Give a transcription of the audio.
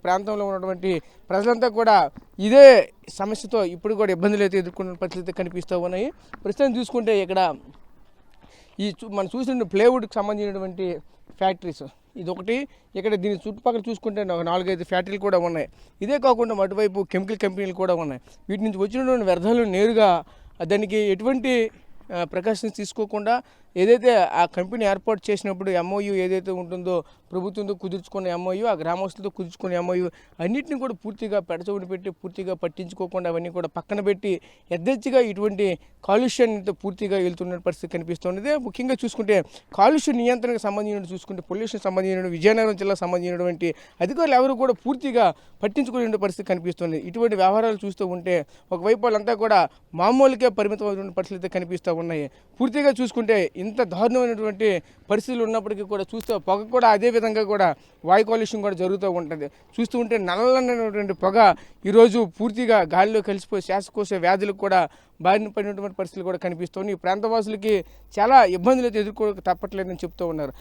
ప్రాంతంలో ఉన్నటువంటి ప్రజలంతా కూడా ఇదే సమస్యతో ఇప్పుడు కూడా ఇబ్బందులు అయితే ఎదుర్కొన్న పరిస్థితి కనిపిస్తూ ఉన్నాయి. ప్రస్తుతం చూసుకుంటే ఇక్కడ మనం చూసిన ప్లేవుడ్కి సంబంధించినటువంటి ఫ్యాక్టరీస్ ఇదొకటి. ఇక్కడ దీని చుట్టుపక్కల చూసుకుంటే 4-5 ఫ్యాక్టరీలు కూడా ఉన్నాయి. ఇదే కాకుండా అటువైపు కెమికల్ కంపెనీలు కూడా ఉన్నాయి. వీటి నుంచి వచ్చినటువంటి వ్యర్థాలు నేరుగా దానికి ఎటువంటి ప్రికాషన్స్ తీసుకోకుండా ఏదైతే ఆ కంపెనీ ఏర్పాటు చేసినప్పుడు ఎంఓయూ ఏదైతే ఉంటుందో ప్రభుత్వంతో కుదుర్చుకున్న ఎంఓయూ, ఆ గ్రామస్తులతో కుదుర్చుకున్న ఎంఓయూ అన్నింటినీ కూడా పూర్తిగా పెడచవుని పెట్టి పూర్తిగా పట్టించుకోకుండా అవన్నీ కూడా పక్కన పెట్టి యథేచ్ఛగా ఇటువంటి కాలుష్యాన్ని పూర్తిగా వెళ్తున్న పరిస్థితి కనిపిస్తున్నది. ముఖ్యంగా చూసుకుంటే కాలుష్య నియంత్రణకు సంబంధించిన చూసుకుంటే పొల్యూషన్ సంబంధించిన విజయనగరం జిల్లాకు సంబంధించినటువంటి అధికారులు ఎవరు కూడా పూర్తిగా పట్టించుకునే పరిస్థితి కనిపిస్తుంది. ఇటువంటి వ్యవహారాలు చూస్తూ ఉంటే ఒకవైపు వాళ్ళంతా కూడా మామూలుగా పరిమితమైనటువంటి పరిస్థితులు కనిపిస్తూ ఉన్నాయి. పూర్తిగా చూసుకుంటే ఇంత దారుణమైనటువంటి పరిస్థితులు ఉన్నప్పటికీ కూడా చూస్తే పొగ కూడా అదే విధంగా కూడా వాయు కాలుష్యం కూడా జరుగుతూ ఉంటుంది. చూస్తూ ఉంటే నల్లనటువంటి పొగ ఈరోజు పూర్తిగా గాలిలో కలిసిపోయి శ్వాసకోశ వ్యాధులకు కూడా బారిన పడినటువంటి పరిస్థితులు కూడా కనిపిస్తున్నాయి. ఈ ప్రాంతవాసులకి చాలా ఇబ్బందులు అయితే ఎదుర్కోక తప్పట్లేదని చెప్తూ ఉన్నారు.